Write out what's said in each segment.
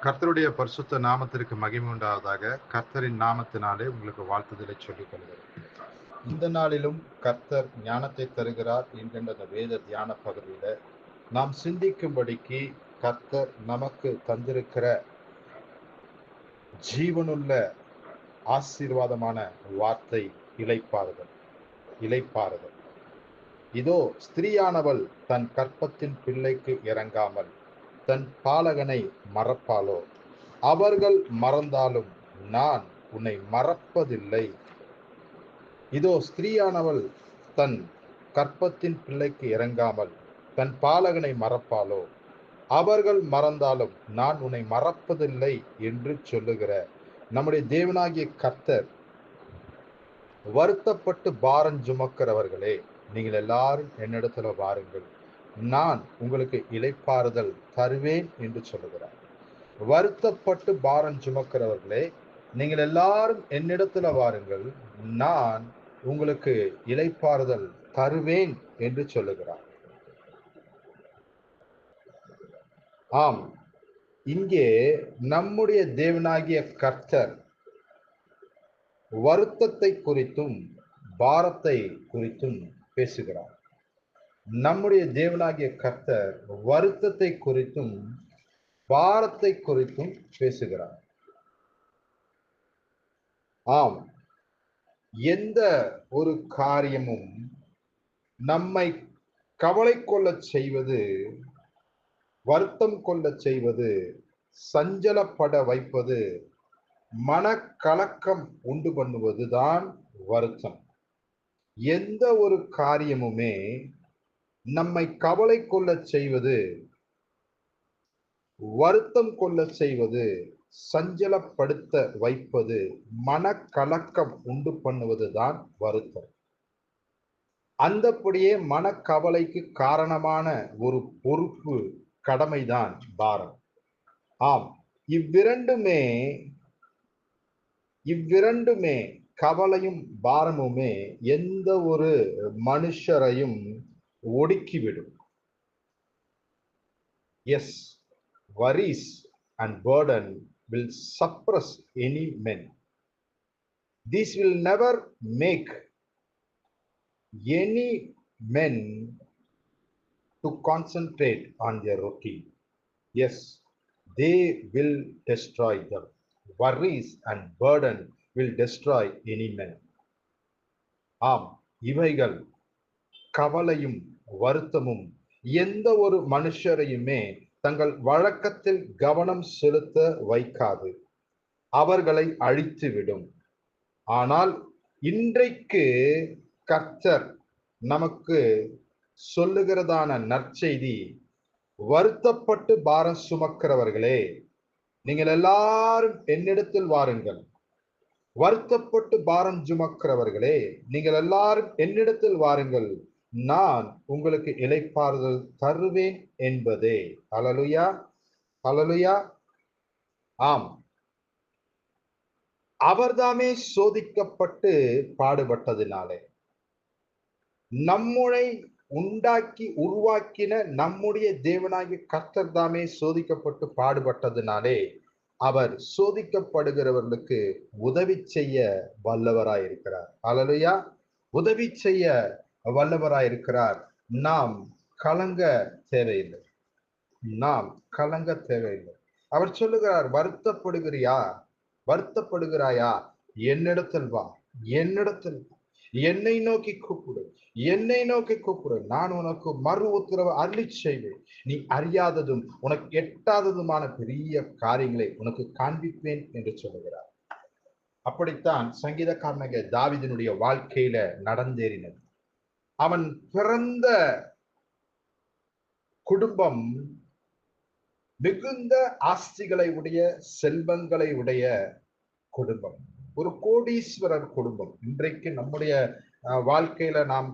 கர்த்தருடைய பரிசுத்த நாமத்திற்கு மகிமை உண்டாவதாக. கர்த்தரின் நாமத்தினாலே உங்களுக்கு வாழ்த்துதலை சொல்லிக் கொள்கிறேன். இந்த நாளிலும் கர்த்தர் ஞானத்தை தருகிறார் என்கின்ற அந்த வேத தியான பகுதியில நாம் சிந்திக்கும்படிக்கு கர்த்தர் நமக்கு தந்திருக்கிற ஜீவனுள்ள ஆசீர்வாதமான வார்த்தை இளைப்பாறுதல். இளைப்பாறுதல். இதோ ஸ்திரீயானவள் தன் கற்பத்தின் பிள்ளைக்கு இறங்காமல் தன் பாலகனை மறப்பாளோ? அவர்கள் மறந்தாலும் நான் உன்னை மறப்பதில்லை. இதோ ஸ்திரீயானவள் தன் கற்பத்தின் பிள்ளைக்கு இறங்காமல் தன் பாலகனை மறப்பாளோ? அவர்கள் மறந்தாலும் நான் உன்னை மறப்பதில்லை என்று சொல்லுகிற நம்முடைய தேவனாகிய கர்த்தர், வருத்தப்பட்டு பாரம் சுமக்கிறவர்களே, நீங்கள் எல்லாரும் என்னிடத்துல வாருங்கள், நான் உங்களுக்கு இளைப்பாறுதல் தருவேன் என்று சொல்லுகிறார். வருத்தப்பட்டு பாரம் சுமக்கிறவர்களே, நீங்கள் எல்லாரும் என்னிடத்துல வாருங்கள், நான் உங்களுக்கு இளைப்பாறுதல் தருவேன் என்று சொல்லுகிறார். ஆம், இங்கே நம்முடைய தேவனாகிய கர்த்தர் வருத்தத்தை குறித்தும் பாரத்தை குறித்தும் பேசுகிறார். நம்முடைய தேவனாகிய கர்த்தர் வருத்தத்தை குறித்தும் பாரத்தை குறித்தும் பேசுகிறார். ஆம், எந்த ஒரு காரியமும் நம்மை கவலை கொள்ள செய்வது, வருத்தம் கொள்ள செய்வது, சஞ்சலப்பட வைப்பது, மனக்கலக்கம் உண்டு பண்ணுவதுதான் வருத்தம். எந்த ஒரு காரியமுமே நம்மை கவலை கொள்ள செய்வது, வருத்தம் கொள்ள செய்வது, சஞ்சலப்படுத்த வைப்பது, மனக்கலக்கம் உண்டு பண்ணுவதுதான் வருத்தம். அந்தப்படியே மனக்கவலைக்கு காரணமான ஒரு பொறுப்பு, கடமைதான் பாரம். ஆம், இவ்விரண்டுமே கவலையும் பாரமுமே எந்த ஒரு மனுஷரையும் ஒடுக்கிவிடும். Yes, worries and burden will suppress any men. These will never make any men to concentrate on their routine. Yes, they will destroy them. Worries and burden will destroy any man. ஆம், இவைகள் கவலையும் வருத்தமும் எந்த ஒரு மனுஷரையுமே தங்கள் வழக்கத்தில் கவனம் செலுத்த வைக்காது, அவர்களை அழித்துவிடும். ஆனால் இன்றைக்கு கர்த்தர் நமக்கு சொல்லுகிறதான நற்செய்தி, வருத்தப்பட்டு பாரம் சுமக்கிறவர்களே, நீங்கள் எல்லாரும் என்னிடத்தில் வாருங்கள். வருத்தப்பட்டு பாரம் சுமக்கிறவர்களே, நீங்கள் எல்லாரும் என்னிடத்தில் வாருங்கள், நான் உங்களுக்கு இளைப்பாறுதல் தருவேன் என்பதே. ஹல்லேலூயா, ஹல்லேலூயா. ஆம், அவர்தாமே சோதிக்கப்பட்டு பாடுபட்டதினாலே, நம்முடைய உண்டாக்கி உருவாக்கின நம்முடைய தேவனாகிய கர்த்தர் தாமே சோதிக்கப்பட்டு பாடுபட்டதினாலே அவர் சோதிக்கப்படுகிறவர்களுக்கு உதவி செய்ய வல்லவராயிருக்கிறார். ஹல்லேலூயா, உதவி செய்ய வல்லவராயிருக்கிறார். நாம் கலங்க தேவையில்லை, நாம் கலங்க தேவையில்லை. அவர் சொல்லுகிறார், வருத்தப்படுகிறாயா? என்னிடத்தில் வா, என்னிடத்தில் என்னை நோக்கி கூப்பிடு, என்னை நோக்கி கூப்பிடு, நான் உனக்கு மறு உத்தரவு அருளி செய்வேன். நீ அறியாததும் உனக்கு எட்டாததுமான பெரிய காரியங்களை உனக்கு காண்பிப்பேன் என்று சொல்லுகிறார். அப்படித்தான் சங்கீதக்காரனாகிய தாவீதினுடைய வாழ்க்கையில நடந்தேறினது. அவன் பிறந்த குடும்பம் மிகுந்த ஆஸ்திகளை உடைய, செல்வங்களை உடைய குடும்பம், ஒரு கோடீஸ்வரர் குடும்பம். இன்றைக்கு நம்முடைய வாழ்க்கையில நாம்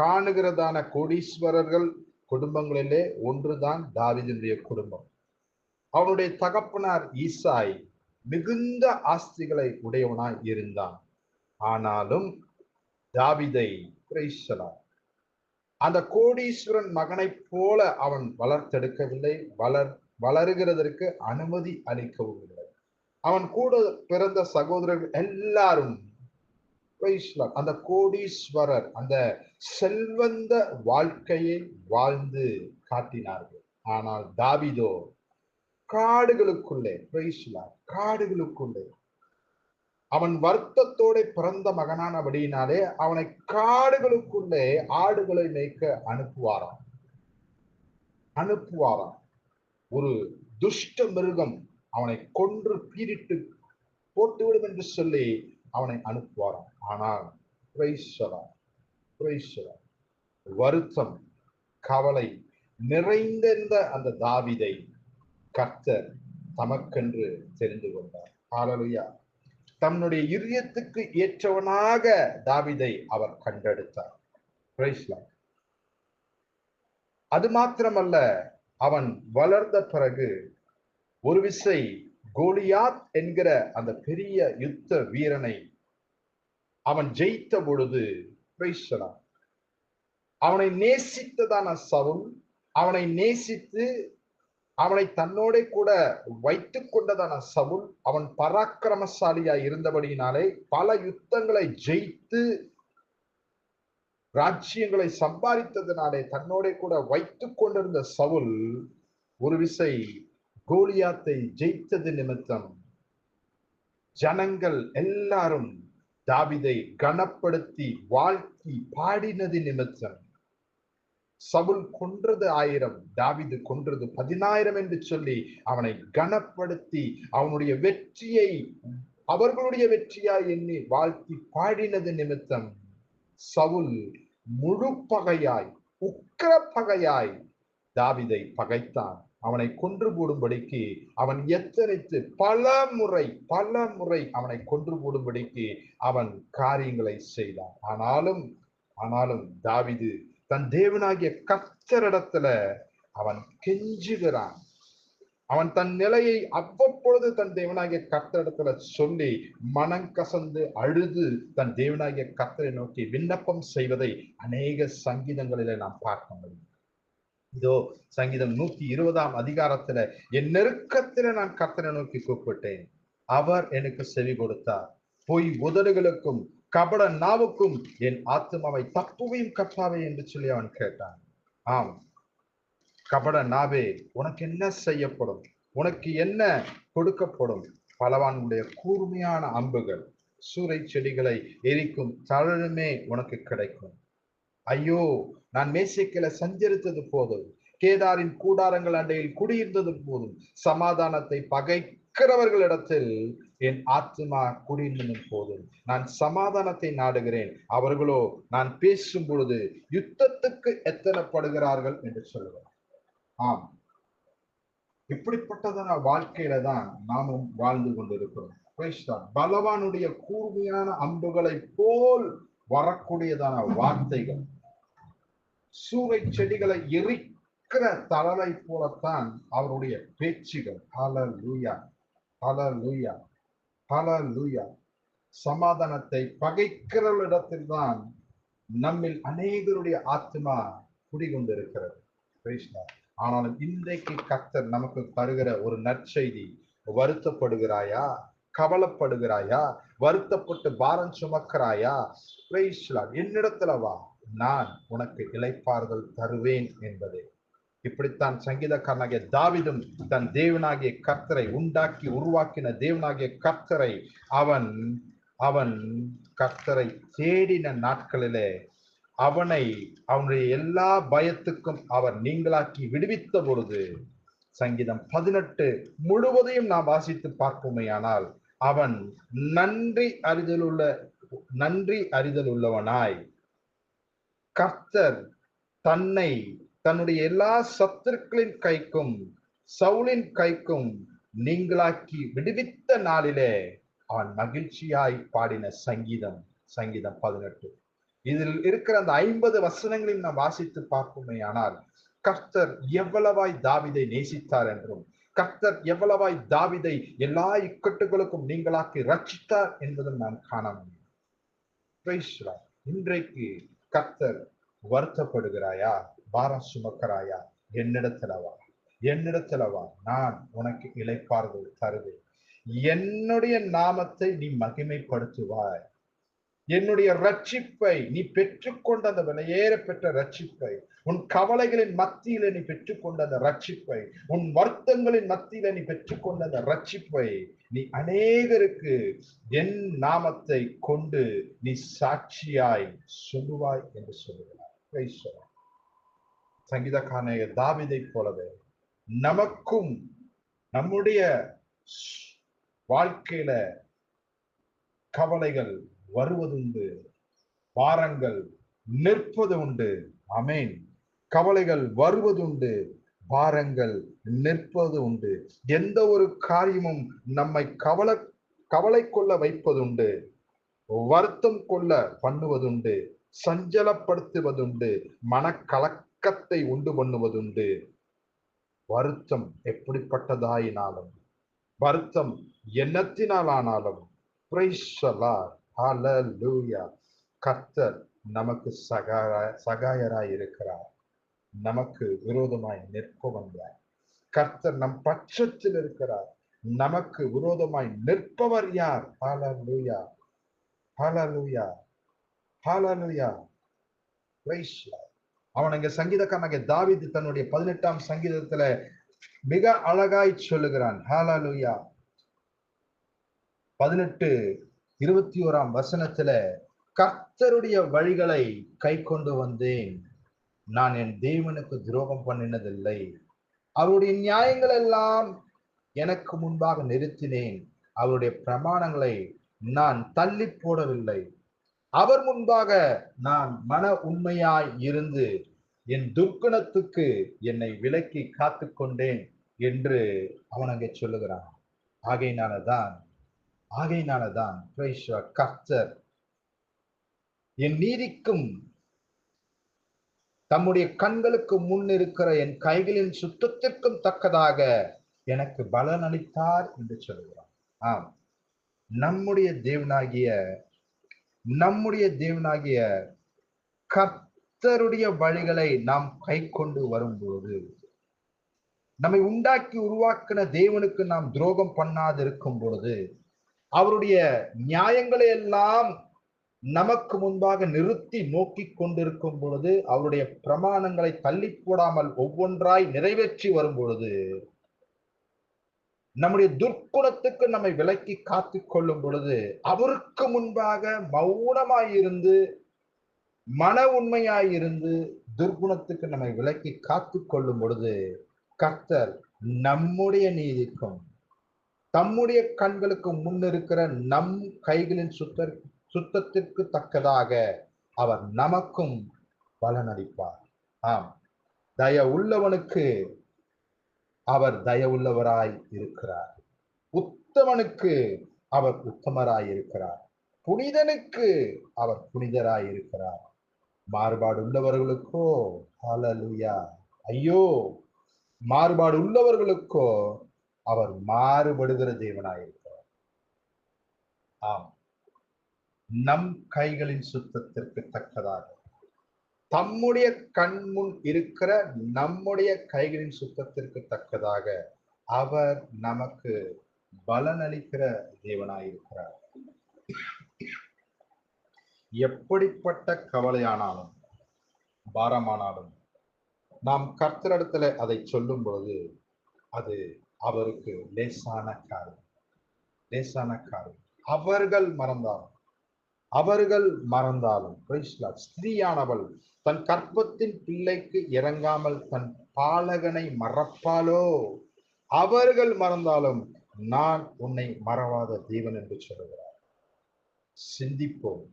காணுகிறதான கோடீஸ்வரர்கள் குடும்பங்களிலே ஒன்றுதான் தாவீதினுடைய குடும்பம். அவனுடைய தகப்பனார் ஈசாய் மிகுந்த ஆஸ்திகளை உடையவனாய் இருந்தான். ஆனாலும் தாவீதை அந்த கோடீஸ்வரன் மகனை போல அவன் வளர்த்தெடுக்கவில்லை, வளருகிறதற்கு அனுமதி அளிக்கவும் இல்லை. அவன் கூட பிறந்த சகோதரர்கள் எல்லாரும் அந்த கோடீஸ்வரர் அந்த செல்வந்த வாழ்க்கையை வாழ்ந்து காட்டினார்கள். ஆனால் தாவீதோ காடுகளுக்குள்ளே காடுகளுக்குள்ளே அவன் வருத்தத்தோட பிறந்த மகனானபடியினாலே அவனை காடுகளுக்குள்ளே ஆடுகளை மேய்க்க அனுப்புவாராம். ஒரு துஷ்ட மிருகம் அவனை கொன்று பீரிட்டு போட்டுவிடும் என்று சொல்லி அவனை அனுப்புவாராம். ஆனால் வருத்தம் கவலை நிறைந்த அந்த தாவீதை கர்த்தர் தமக்கென்று தெரிந்து கொண்டார். ஹல்லேலூயா. தன்னுடைய இதயத்துக்கு ஏற்றவனாக தாவீதை அவர் கண்டெடுத்தார். அது மாத்திரமல்ல, அவன் வளர்ந்த பிறகு ஒரு விசை கோலியாத் என்கிற அந்த பெரிய யுத்த வீரனை அவன் ஜெயித்த பொழுது அவனை நேசித்ததான சவுல் அவனை நேசித்து அவனை தன்னோட கூட வைத்துக் கொண்டதான சவுல் அவன் பராக்கிரமசாலியாய் இருந்தபடியினாலே பல யுத்தங்களை ஜெயித்து ராஜ்யங்களை சம்பாதித்ததினாலே தன்னோட கூட வைத்துக் கொண்டிருந்த சவுல் ஒரு விசை கோலியாத்தை ஜெயித்தது நிமித்தம் ஜனங்கள் எல்லாரும் தாவீதை கனப்படுத்தி வாழ்த்தி பாடினது நிமித்தம் சவுல் கொன்றது 1000, தாவீது கொன்றது 10000 என்று சொல்லி அவனை கனப்படுத்தி அவனுடைய வெற்றியை அவர்களுடைய வெற்றியாய் எண்ணி வாழ்த்தி பாடினது நிமித்தம் சவுல் முழு பகையாய் உக்கிர பகையாய் தாவீதை பகைத்தான். அவனை கொன்று போடும்படிக்கு அவன் எத்தனைத்து பல முறை அவனை கொன்று போடும்படிக்கு அவன் காரியங்களை செய்தான். ஆனாலும் தாவீது தன் தேவனாகிய கர்த்தரிடத்துல அவன் கெஞ்சுகிறான். அவன் தன் நிலையை அவ்வப்பொழுது தன் தேவனாகிய கர்த்தரிடத்துல சொல்லி மனம் கசந்து அழுது தன் தேவனாகிய கர்த்தரை நோக்கி விண்ணப்பம் செய்வதை அநேக சங்கீதங்களிலே நாம் பார்க்க முடியும். இதோ சங்கீதம் 120 அதிகாரத்துல என் நெருக்கத்துல நான் கர்த்தரை நோக்கி கூப்பிட்டேன், அவர் எனக்கு செவி கொடுத்தார். பொய் உதடுகளுக்கும் கபட நாவுக்கும் என் ஆத்துமாவை தப்புவையும் கர்த்தாவே என்று சொல்லி அவன் கேட்டான். ஆம், கபட நாவே, உனக்கு என்ன செய்யப்படும்? உனக்கு என்ன கொடுக்கப்படும்? பலவானுடைய கூர்மையான அம்புகள் சூறை செடிகளை எரிக்கும் தழலுமே உனக்கு கிடைக்கும். ஐயோ, நான் மேசேக்கில சஞ்சரித்தது போதும், கேதாரின் கூடாரங்கள் அண்டையில் குடியிருந்தது போதும், சமாதானத்தை பகைக்கிறவர்களிடத்தில் என் ஆத்மா குடியிருந்ததும் போதும். நான் சமாதானத்தை நாடுகிறேன், அவர்களோ நான் பேசும் பொழுது யுத்தத்துக்கு எத்தனைப்படுகிறார்கள் என்று சொல்லுவார். ஆம், இப்படிப்பட்டதான வாழ்க்கையில தான் நாமும் வாழ்ந்து கொண்டிருக்கிறோம். பலவானுடைய கூர்மையான அம்புகளை போல் வரக்கூடியதான வார்த்தைகள், சூறை செடிகளை எரிக்கிற தழலை போலத்தான் அவருடைய பேச்சுகள். ஹல்லேலூயா, ஹல்லேலூயா, ஹல்லேலூயா. சமாதானத்தை பகைக்கிறவர்களிடத்தில் தான் நம்மில் அநேகருடைய ஆத்மா குடிகொண்டிருக்கிறது. ஆனாலும் இன்றைக்கு கர்த்தர் நமக்கு தருகிற ஒரு நற்செய்தி, வருத்தப்படுகிறாயா, கவலைப்படுகிறாயா, வருத்தப்பட்டு பாரம் சுமக்கிறாயா, என்னிடத்துல வா, நான் உனக்கு இளைப்பாறுதல் தருவேன் என்பதே. இப்படித்தான் சங்கீதக்காரனாகிய தாவீதும் தன் தேவனாகிய கர்த்தரை உண்டாக்கி உருவாக்கின தேவனாகிய கர்த்தரை அவன் கர்த்தரை தேடின நாட்களிலே அவனுடைய எல்லா பயத்துக்கும் அவர் நீங்களாக்கி விடுவித்த பொழுது சங்கீதம் 18 முழுவதையும் நாம் வாசித்து பார்ப்போமேயானால் அவன் நன்றி அறிதல் உள்ளவனாய் கர்த்தர் தன்னை தன்னுடைய எல்லா சத்துருக்களின் கைக்கும் சவுலின் கைக்கும் நீங்களாக்கி விடுவித்த நாளிலே அவன் மகிழ்ச்சியாய் பாடின சங்கீதம் 18. இதில் இருக்கிற அந்த 50 வசனங்களையும் நாம் வாசித்து பார்ப்போமே ஆனால் கர்த்தர் எவ்வளவாய் தாவீதை நேசித்தார் என்றும் கர்த்தர் எவ்வளவாய் தாவீதை எல்லா இக்கட்டுகளுக்கும் நீங்களாக்கி ரட்சித்தார் என்பதும் நாம் காண முடியும். இன்றைக்கு கர்த்தர் வருத்தப்படுகிறாயா, பாரம் சுமக்கிறாயா, என்னிடத்துல வா, என்னிடத்துல வா, நான் உனக்கு இளைப்பாறுதல் தருவேன். என்னுடைய நாமத்தை நீ மகிமைப்படுத்துவாய். என்னுடைய ரட்சிப்பை நீ பெற்றுக்கொண்ட அந்த விலையேற பெற்ற ரட்சிப்பை, உன் கவலைகளின் மத்தியில நீ பெற்றுக்கொண்ட அந்த ரட்சிப்பை, உன் வருத்தங்களின் மத்தியில நீ பெற்றுக்கொண்ட அந்த ரட்சிப்பை நீ அநேகருக்கு என் நாமத்தை கொண்டு நீ சாட்சியாய் சொல்லுவாய் என்று சொல்லுகிறார். சங்கீதக்காரனாகிய தாவீதை போலவே நமக்கும் நம்முடைய வாழ்க்கையில கவலைகள் வருவதுண்டு, பாரங்கள் நிற்பது உண்டு. ஆமென். கவலைகள் வருவதுண்டு, பாரங்கள் நிற்பது உண்டு. எந்த ஒரு காரியமும் நம்மை கவலை கொள்ள வைப்பதுண்டு, வருத்தம் கொள்ள பண்ணுவதுண்டு, சஞ்சலப்படுத்துவதுண்டு, மனக்கலக்கத்தை உண்டு பண்ணுவதுண்டு. வருத்தம் எப்படிப்பட்டதாயினாலும், வருத்தம் எண்ணத்தினால் ஆனாலும், கர்த்தர் நமக்கு சகாயராய் இருக்கிறார். நமக்கு விரோதமாய் நிற்பவன் யார்? கர்த்தர் நம் பட்சத்தில் இருக்கிறார். நமக்கு விரோதமாய் நிற்பவர் யார்? ஹல்லேலூயா, ஹல்லேலூயா, ஹல்லேலூயா. Praise Lord. அவன் அங்க சங்கீதக்காரனாகிய தாவீது தன்னுடைய 18ஆம் சங்கீதத்துல மிக அழகாய் சொல்லுகிறான். ஹல்லேலூயா. 18:21 வசனத்துல, கர்த்தருடைய வழிகளை கை கொண்டு வந்தேன், நான் என் தேவனுக்கு துரோகம் பண்ணினதில்லை. அவருடைய நியாயங்கள் எல்லாம் எனக்கு முன்பாக நிறுத்தினேன். அவருடைய பிரமாணங்களை நான் தள்ளி போடவில்லை. அவர் முன்பாக நான் மன உண்மையாய் இருந்து என் துர்க்குணத்துக்கு என்னை விலக்கி காத்து கொண்டேன் என்று அவன் அங்கே சொல்லுகிறான். ஆகையினாலதான் கர்த்தர் என் நீதிக்கும் தம்முடைய கண்களுக்கு முன் இருக்கிற என் கைகளின் சுத்தத்திற்கும் தக்கதாக எனக்கு பலன் அளித்தார் என்று சொல்லுகிறான். ஆம், நம்முடைய தேவனாகிய கர்த்தருடைய வழிகளை நாம் கை கொண்டு வரும்போது, நம்மை உண்டாக்கி உருவாக்கின தேவனுக்கு நாம் துரோகம் பண்ணாது இருக்கும் பொழுது, அவருடைய நியாயங்களை எல்லாம் நமக்கு முன்பாக நிறுத்தி நோக்கி கொண்டிருக்கும் பொழுது, அவருடைய பிரமாணங்களை தள்ளி போடாமல் ஒவ்வொன்றாய் நிறைவேற்றி வரும் பொழுது, நம்முடைய துர்க்குணத்துக்கு நம்மை விலக்கி காத்து கொள்ளும் பொழுது, அவருக்கு முன்பாக மௌனமாயிருந்து மன உண்மையாயிருந்து துர்க்குணத்துக்கு நம்மை விலக்கி காத்து கொள்ளும் பொழுது, கர்த்தர் நம்முடைய நீதிக்கும் தம்முடைய கண்களுக்கு முன் இருக்கிற நம் கைகளின் சுத்தத்திற்கு தக்கதாக அவர் நமக்கும் பலன் அளிப்பார். ஆம், உள்ளவனுக்கு அவர் உள்ளவராய் இருக்கிறார். உத்தமனுக்கு அவர் உத்தமராய் இருக்கிறார். புனிதனுக்கு அவர் புனிதராய் இருக்கிறார். மாறுபாடு உள்ளவர்களுக்கோ ஹல்லேலூயா, ஐயோ, மாறுபாடு உள்ளவர்களுக்கோ அவர் மாறுபடுகிற தேவனாயிருக்கிறார். ஆம், நம் கைகளின் சுத்தத்திற்கு தக்கதாக, தம்முடைய கண்முன் இருக்கிற நம்முடைய கைகளின் சுத்தத்திற்கு தக்கதாக அவர் நமக்கு பலன் அளிக்கிற தேவனாயிருக்கிறார். எப்படிப்பட்ட கவலையானாலும் பாரமானாலும் நாம் கர்த்தரிடத்துல அதை சொல்லும் பொழுது அது அவருக்கு லேசான காரியம். அவர்கள் மறந்தாலும் ஸ்திரீயானவள் தன் கற்பத்தின் பிள்ளைக்கு இறங்காமல் தன் பாலகனை மறப்பாலோ? அவர்கள் மறந்தாலும் நான் உன்னை மறவாத தேவன் என்று சொல்லுகிறார். சிந்திப்போம்.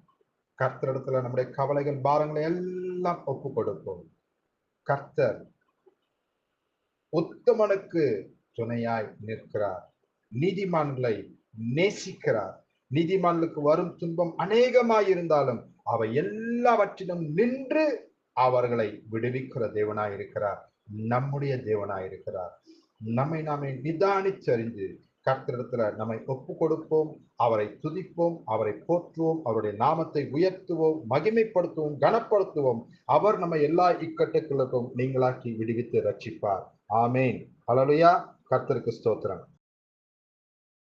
கர்த்தரிடத்துல நம்முடைய கவலைகள் பாரங்களை எல்லாம் ஒப்பு கொடுப்போம். கர்த்தர் உத்தமனுக்கு துணையாய் நிற்கிறார். நீதிமான்களை நேசிக்கிறார். நீதிமான்களுக்கு வரும் துன்பம் அநேகமாயிருந்தாலும் அவை எல்லாவற்றிலும் நின்று அவர்களை விடுவிக்கிற தேவனாயிருக்கிறார். நம்முடைய தேவனாயிருக்கிறார். நம்மை நாமே நிதானிச்சறிந்து கர்த்தரிடத்துல நம்மை ஒப்பு கொடுப்போம். அவரை துதிப்போம், அவரை போற்றுவோம், அவருடைய நாமத்தை உயர்த்துவோம், மகிமைப்படுத்துவோம், கனப்படுத்துவோம். அவர் நம்ம எல்லா இக்கட்டுகளுக்கும் நீங்களாக்கி விடுவித்து ரட்சிப்பார். ஆமேன், ஹல்லேலூயா. கர்த்தருக்கு ஸ்தோத்திரம்.